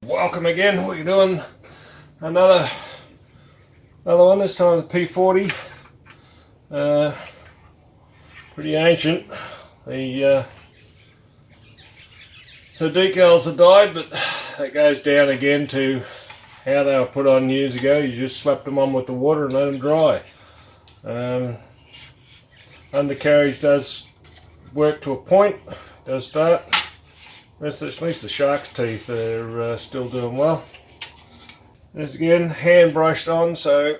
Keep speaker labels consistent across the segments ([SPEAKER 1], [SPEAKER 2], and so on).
[SPEAKER 1] Welcome again. What are you doing? Another one. This time the P40. Pretty ancient. The decals have died, but that goes down again to how they were put on years ago. You just slapped them on with the water and let them dry. Undercarriage does work to a point. Does start. At least the shark's teeth are still doing well. This again, hand brushed on, so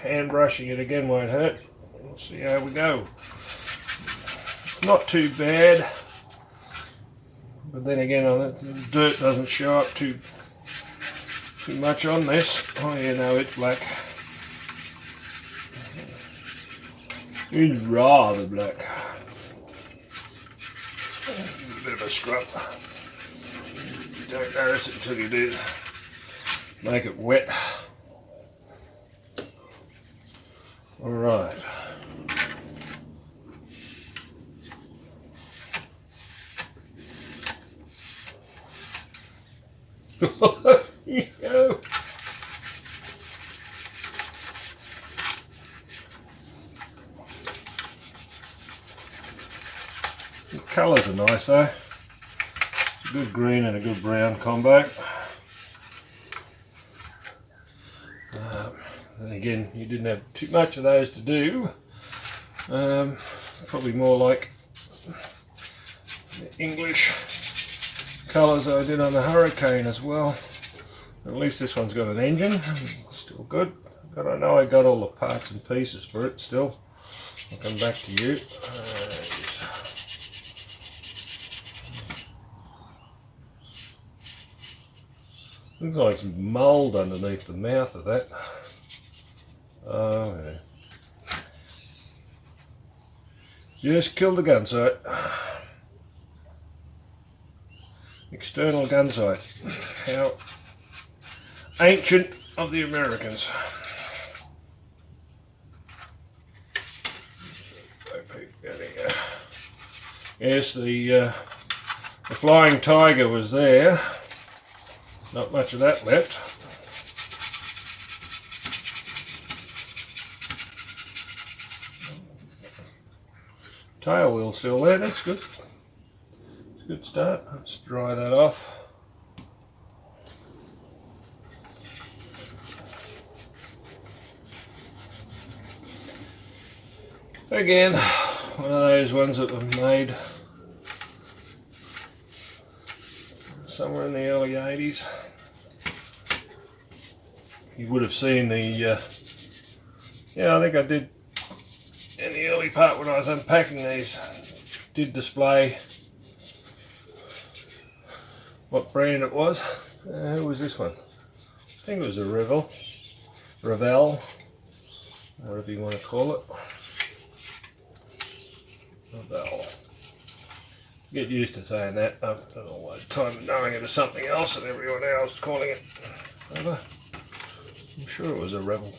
[SPEAKER 1] hand brushing it again won't hurt. We'll see how we go. Not too bad, but then again, the dirt doesn't show up too much on this. Oh yeah, no, it's black. It's rather black. A bit of a scrub. You don't notice it until you do. Make it wet. All right. Yeah. The colours are nice though. It's a good green and a good brown combo. And again, you didn't have too much of those to do. Probably more like the English colours I did on the Hurricane as well. At least this one's got an engine, still good. But I know I got all the parts and pieces for it still. I'll come back to you. Looks like some mould underneath the mouth of that. Oh yeah. Just killed the gun sight. External gun sight. How ancient of the Americans. Yes, the Flying Tiger was there. Not much of that left. Tail wheel still there, that's good. It's a good start. Let's dry that off. Again, one of those ones that were made somewhere in the early 80s. You would have seen the, yeah, I think I did in the early part when I was unpacking these, did display what brand it was. Who was this one? I think it was a Unveil, whatever you want to call it. Unveil. Get used to saying that. I've done all the time knowing it as something else and everyone else calling it over. I'm sure it was a Rebel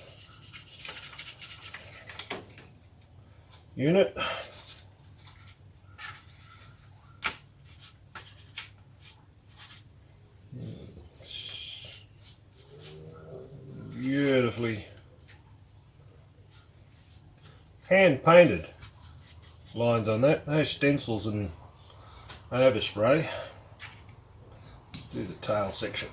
[SPEAKER 1] unit. Beautifully hand painted lines on that. No stencils and overspray. Do the tail section.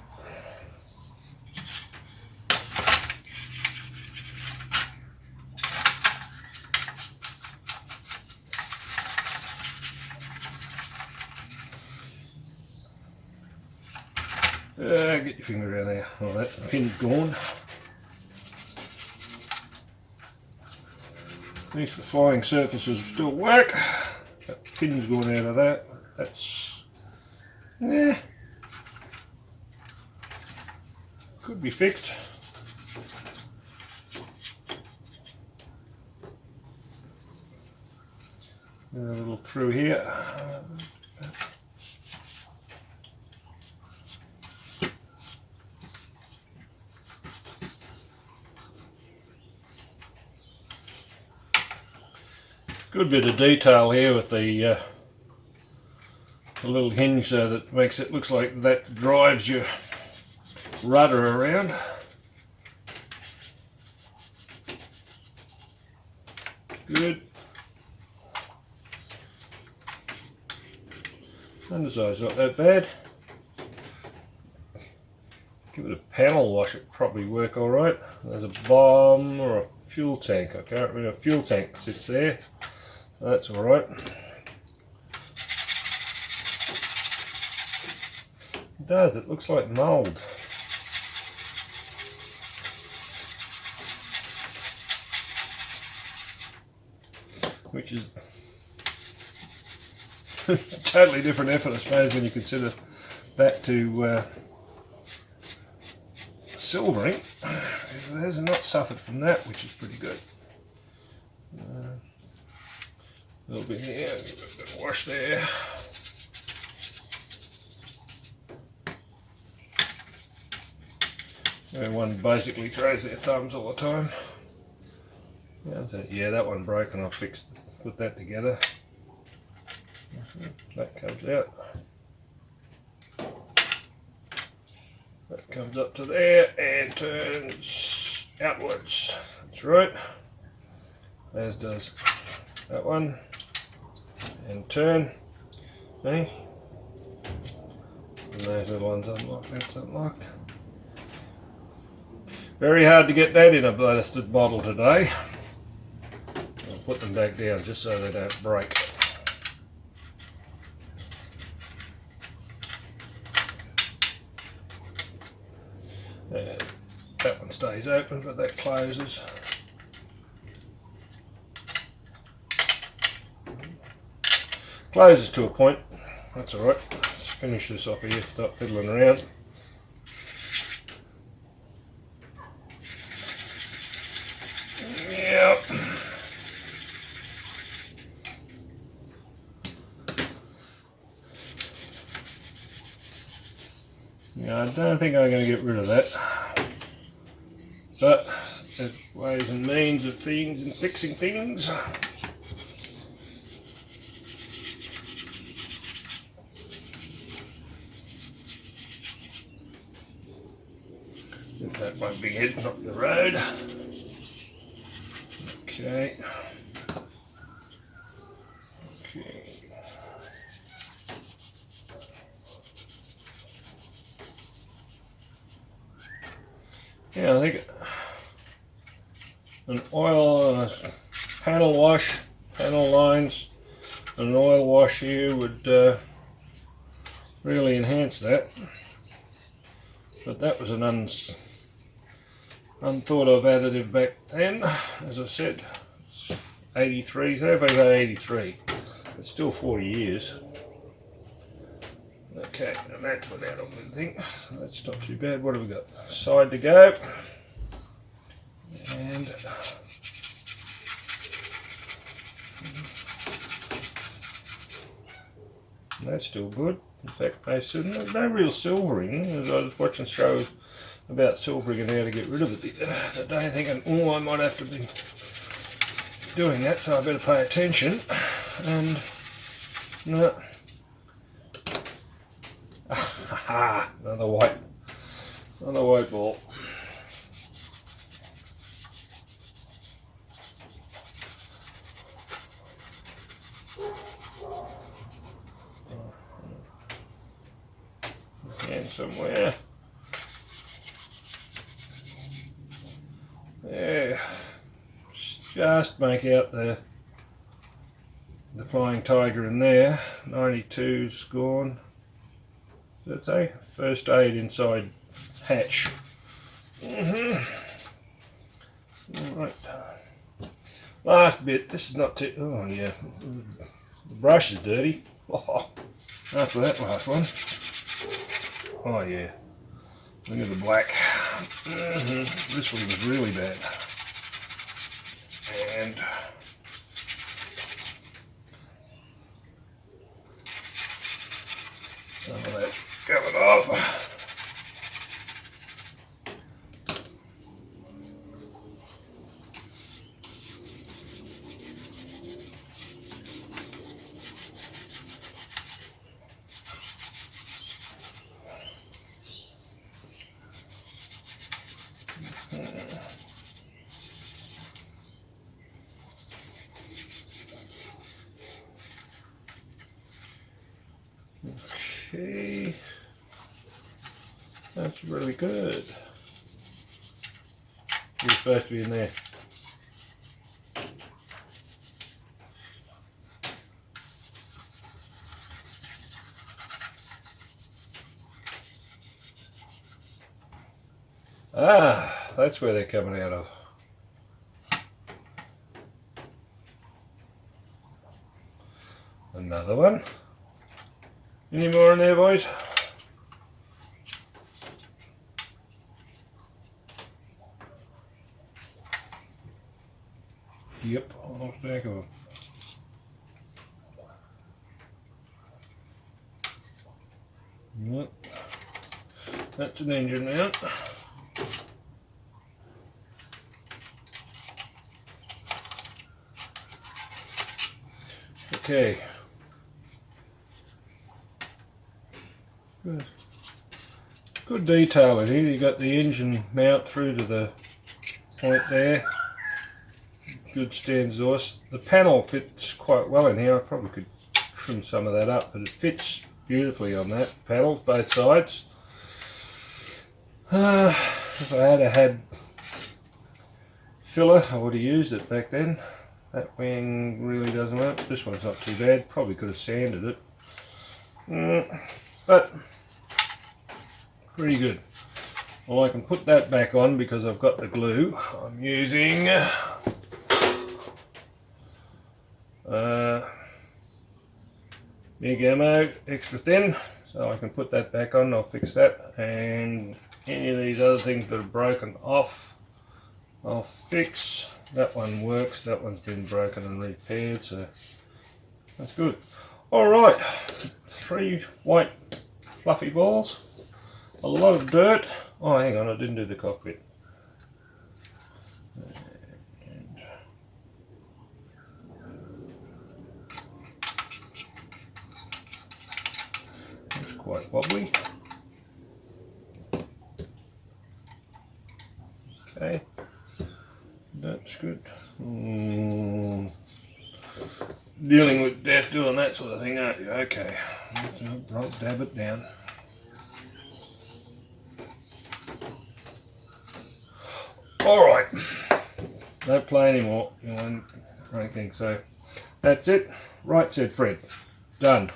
[SPEAKER 1] Get your finger around there. All right, the pin's gone. At least the flying surfaces still work. That pin's gone out of that. That's, could be fixed. A little through here. Good bit of detail here with the little hinge there that makes it looks like that drives your rudder around. Good. Underside's not that bad. Give it a panel wash, it'd probably work alright. There's a bomb or a fuel tank, I can't remember. A fuel tank sits there. That's alright. It does, it looks like mould. Which is totally different effort, I suppose, when you consider that to silvering. It has not suffered from that, which is pretty good. A little bit here, a bit of wash there. Everyone basically throws their thumbs all the time. Yeah, that one broke and I put that together. That comes out. That comes up to there and turns outwards. That's right. As does that one. And turn. See? And those little ones unlocked. That's unlocked. Very hard to get that in a blasted bottle today. I'll put them back down just so they don't break. And that one stays open, but that closes. Closes to a point. That's alright. Let's finish this off here, stop fiddling around. Yep. Yeah, I don't think I'm going to get rid of that. But there's ways and means of things and fixing things. That won't be heading up the road. Okay. Okay. Yeah, I think an oil panel wash, panel lines, and an oil wash here would really enhance that. But that was an unthought of additive back then. As I said, it's 83, so if I go 83, it's still 40 years. Okay, and that's without everything. That's not too bad. What have we got? Side to go. And that's still good. In fact, there's no real silvering. As I was watching shows about silvering and how to get rid of it the day, thinking, oh, I might have to be doing that, so I better pay attention. And no. Another white ball. And somewhere. Yeah, just make out the flying tiger in there. 92's gone. Does that say? First aid inside hatch. Right. Last bit. This is not too. Oh yeah, the brush is dirty. Oh, after that last one. Oh yeah. Look at the black. This one was really bad. And some of that's coming off. Okay, that's really good. You're supposed to be in there. Ah, that's where they're coming out of. Another one. Any more in there, boys? Yep, whole stack of them. Yep. That's an engine mount. Okay. Good detail in here. You got the engine mount through to the point there. Good stand exhaust. The panel fits quite well in here. I probably could trim some of that up, but it fits beautifully on that panel, both sides. If I had filler, I would have used it back then. That wing really doesn't work. This one's not too bad. Probably could have sanded it. But pretty good. Well, I can put that back on because I've got the glue. I'm using Big Ammo extra thin, so I can put that back on. I'll fix that, and any of these other things that are broken off I'll fix. That one works, that one's been broken and repaired, so that's good. Alright, 3 white fluffy balls, a lot of dirt. Oh, hang on, I didn't do the cockpit. It's quite wobbly. Okay, that's good. Dealing with death doing that sort of thing, aren't you? Okay, I'll dab it down. Alright, don't play anymore, you know, I don't think so. That's it. Right, said Fred. Done.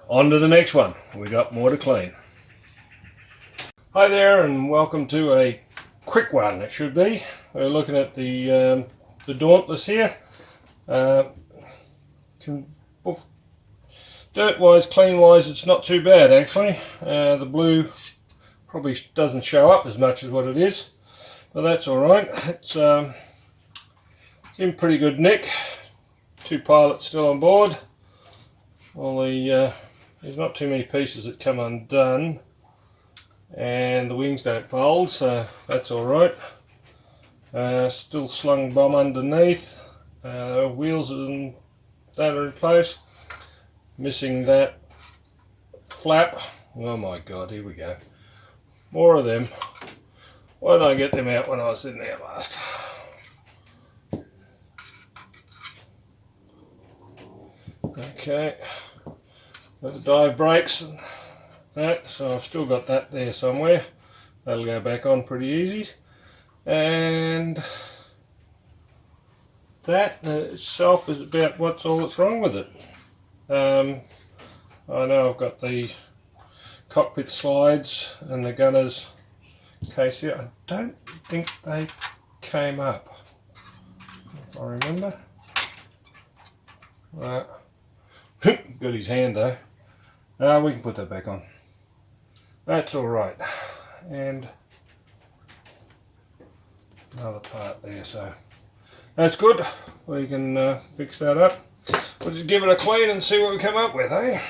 [SPEAKER 1] On to the next one. We got more to clean. Hi there, and welcome to a quick one. It should be. We're looking at the Dauntless here. Dirt-wise, clean-wise, it's not too bad actually. The blue probably doesn't show up as much as what it is, but that's all right. It's in pretty good nick. 2 pilots still on board. Only there's not too many pieces that come undone, and the wings don't fold, so that's all right. Still slung bomb underneath. Wheels and that are in place. Missing that flap. Oh my god, here we go. More of them. Why didn't I get them out when I was in there last? Okay. Got the dive brakes and that, so I've still got that there somewhere. That'll go back on pretty easy. And that itself is about what's all that's wrong with it. I know I've got the cockpit slides and the gunner's case here. I don't think they came up, if I remember. Right. Got his hand though. We can put that back on. That's alright. And another part there, so that's good. We can fix that up. We'll just give it a clean and see what we come up with, eh?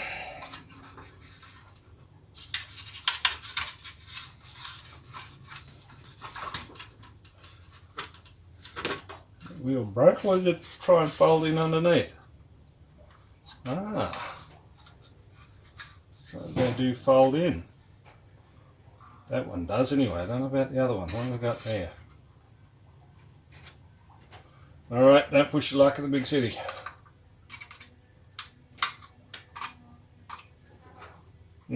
[SPEAKER 1] Wheel broke. What did it try and fold in underneath? Ah, so they do fold in. That one does anyway. I don't know about the other one. What have we got there? Alright, don't push your luck in the big city.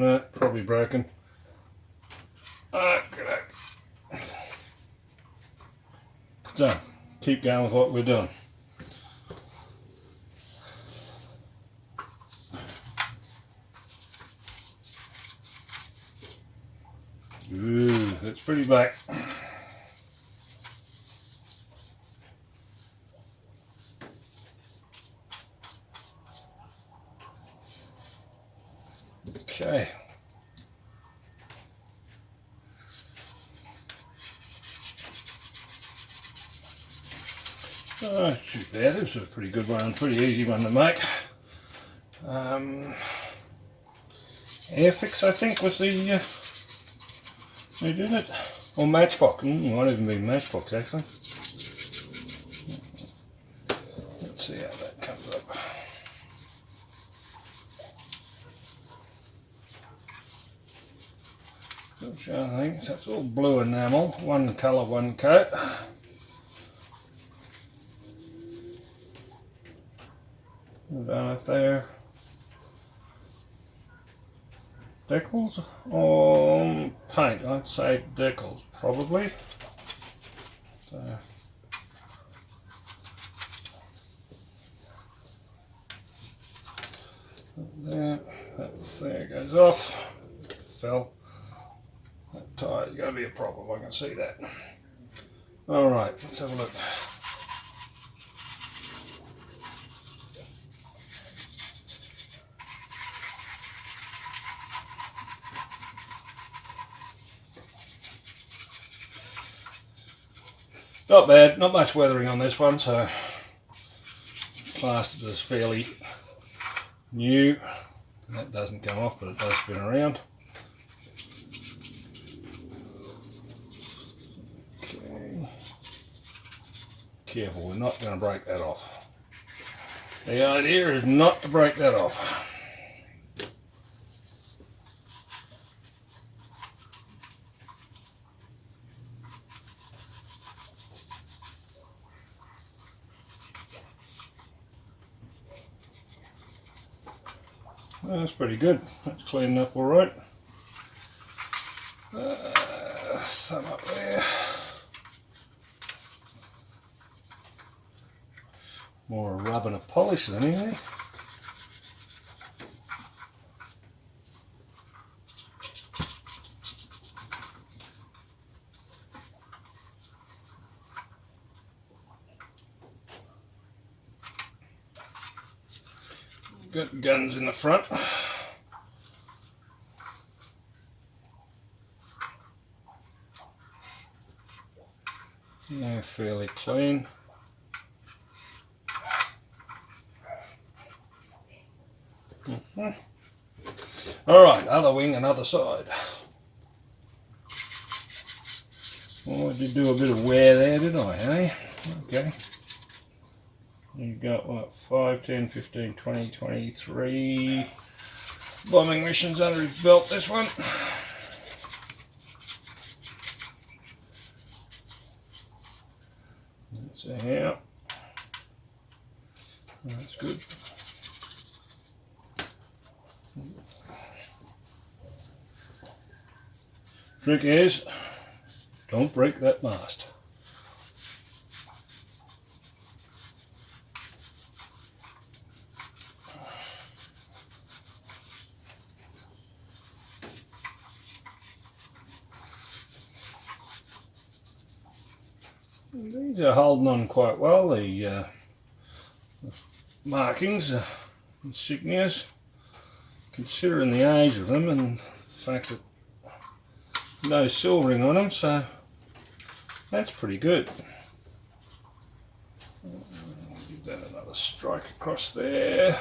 [SPEAKER 1] No, probably broken. Okay. So, keep going with what we're doing. Ooh, that's pretty black. Okay. Oh, too bad. This was a pretty good one, pretty easy one to make. Airfix, I think, was the who did it? Or Matchbox. Might even be Matchbox actually. Let's see how that comes up. Which I think that's all blue enamel, one colour, one coat. I don't know if they're decals or paint. I'd say decals probably. So, there goes off. Fell. That tire's going to be a problem, I can see that. Alright, let's have a look. Not bad, not much weathering on this one, so classed it as fairly new. That doesn't come off, but it does spin around. Okay. Careful, we're not going to break that off. The idea is not to break that off. That's pretty good. That's cleaning up all right. Thumb up there. More a rub and a polish than anything. Got guns in the front. They're fairly clean. Alright, other wing and other side. Oh, I did do a bit of wear there, did I, eh? Okay. You've got what, 5, 10, 15, 20, 23 bombing missions under his belt, this one. So yeah, that's good. Trick is, don't break that mast. These are holding on quite well, the markings, insignias, considering the age of them and the fact that no silvering on them, so that's pretty good. Give that another strike across there.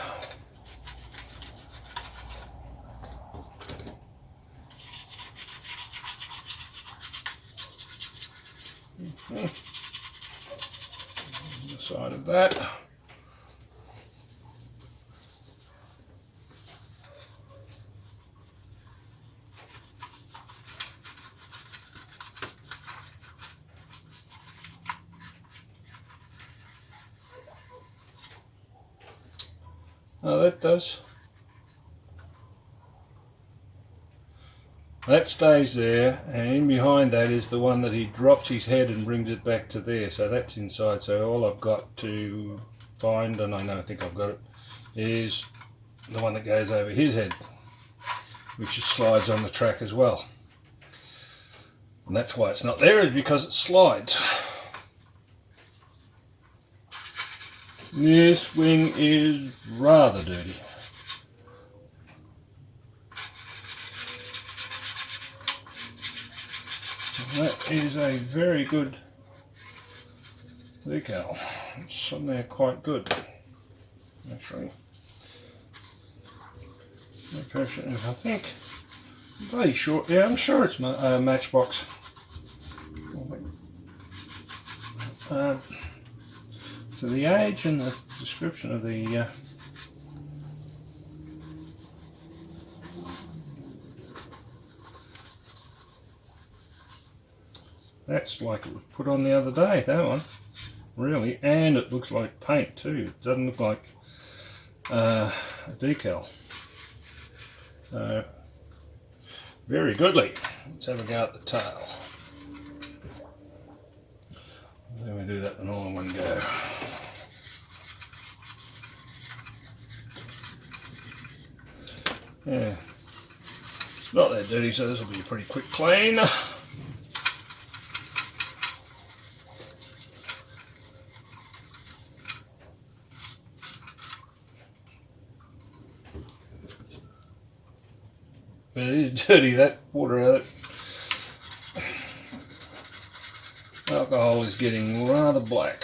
[SPEAKER 1] The side of that. Oh, that does. That stays there, and in behind that is the one that he drops his head and brings it back to there, so that's inside. So all I've got to find, and I think I've got it, is the one that goes over his head, which slides on the track as well. And that's why it's not there, is because it slides. This wing is rather dirty. That is a very good decal. It's on there quite good, actually. I think very short. Yeah, I'm sure it's Matchbox. So the age and the description of the that's like it was put on the other day, that one, really, and it looks like paint too. It doesn't look like a decal. Very goodly. Let's have a go at the tail. Then we do that all in one go. Yeah, it's not that dirty, so this will be a pretty quick clean. But it is dirty, that water out of it. Alcohol is getting rather black.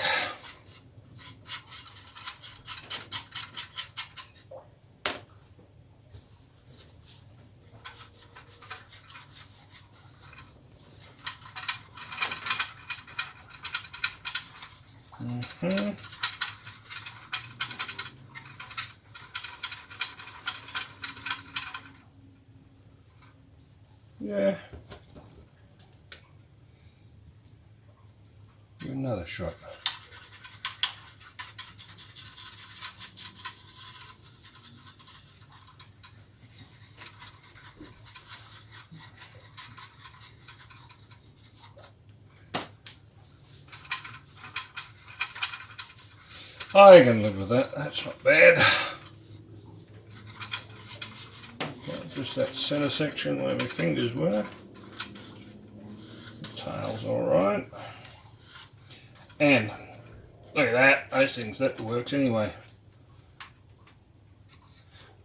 [SPEAKER 1] Yeah. Give another shot. I can live with that, that's not bad. Just that centre section where my fingers were. The tail's alright. And look at that, those things, that works anyway.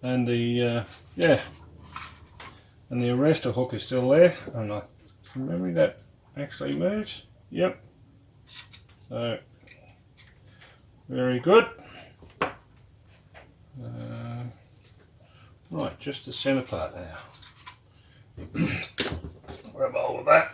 [SPEAKER 1] And the yeah, and the arrestor hook is still there, and I remember that actually moves. Yep. So very good. Right, just the centre part now. Grab hold of that.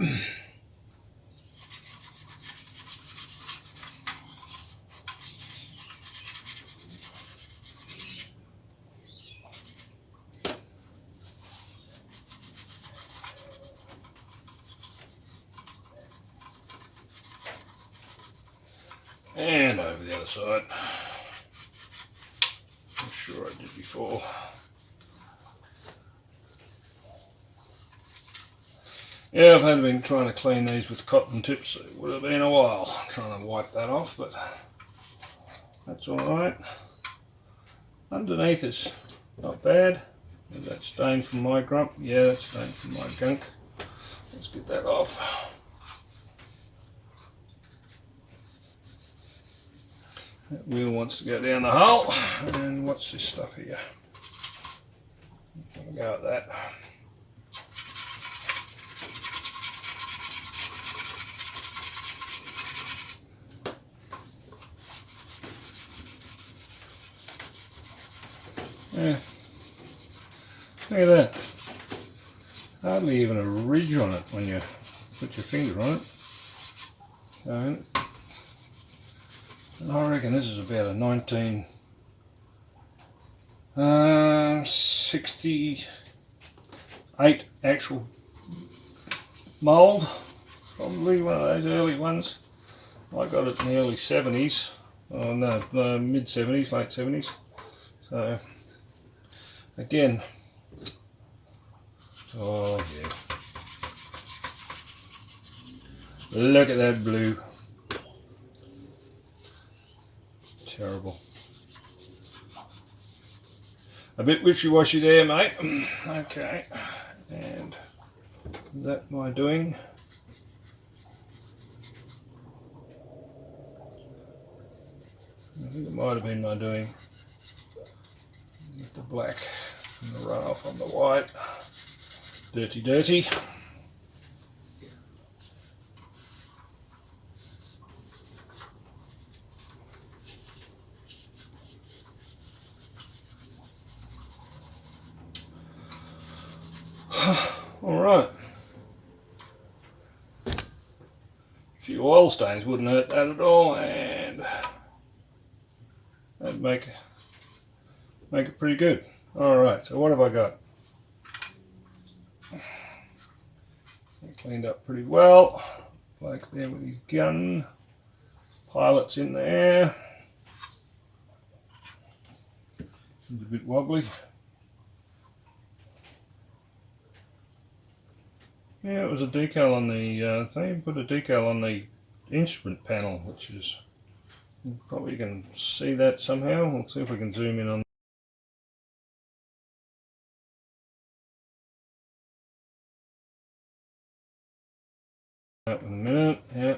[SPEAKER 1] And over the other side. I'm sure I did before. Yeah, I've been trying to clean these with cotton tips. It would have been a while trying to wipe that off, but that's alright. Underneath is not bad. Is that stain from my grump? Yeah, that's stain from my gunk. Let's get that off. That wheel wants to go down the hole. And what's this stuff here? Have a go at that. Yeah, look at that. Hardly even a ridge on it when you put your finger on it. So, and I reckon this is about a 1968 actual mould. Probably one of those early ones. I got it in the early 70s. Oh no, mid 70s, late 70s. So again, oh yeah. Look at that blue. Terrible. A bit wishy-washy there, mate. Okay. And is that my doing? I think it might have been my doing. Get the black and the runoff on the white. Dirty, dirty. Alright. A few oil stains wouldn't hurt that at all, and that'd make it pretty good. Alright, so what have I got? Cleaned up pretty well. Blake's there with his gun. Pilot's in there. It's a bit wobbly. Yeah, it was a decal on the thing. Put a decal on the instrument panel, which is, you probably can see that somehow. We'll see if we can zoom in on that in a minute. Yeah,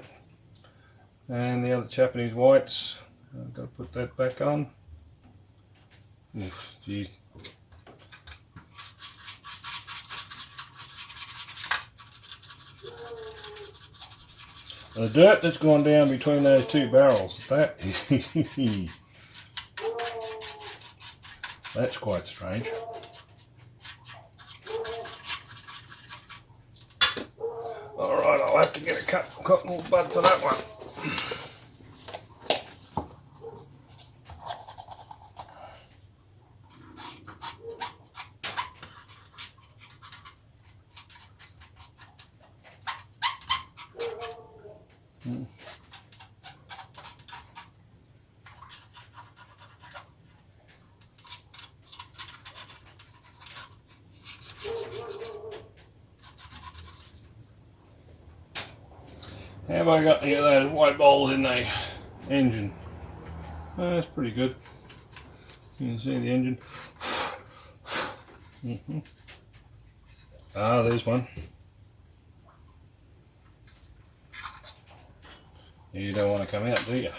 [SPEAKER 1] and the other Japanese whites. I've got to put that back on. Oof, geez. The dirt that's gone down between those two barrels, that's quite strange. Alright, I'll have to get a cotton wool bud for that one. Have I got any of those white balls in the engine? That's pretty good. You can see the engine. Ah, there's one. You don't want to come out, do you?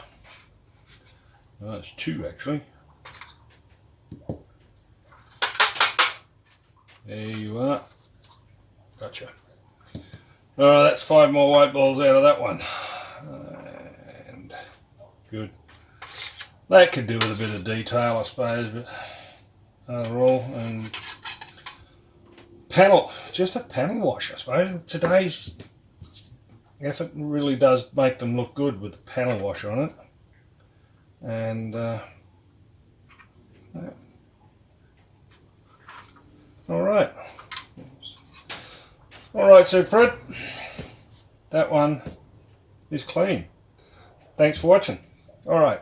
[SPEAKER 1] Oh, it's two actually. There you are. Gotcha. Alright, that's 5 more white balls out of that one. And good. That could do with a bit of detail, I suppose, but overall, and panel, just a panel wash, I suppose. Today's effort really does make them look good with the panel wash on it. And alright. Alright, so Fred, that one is clean. Thanks for watching. Alright.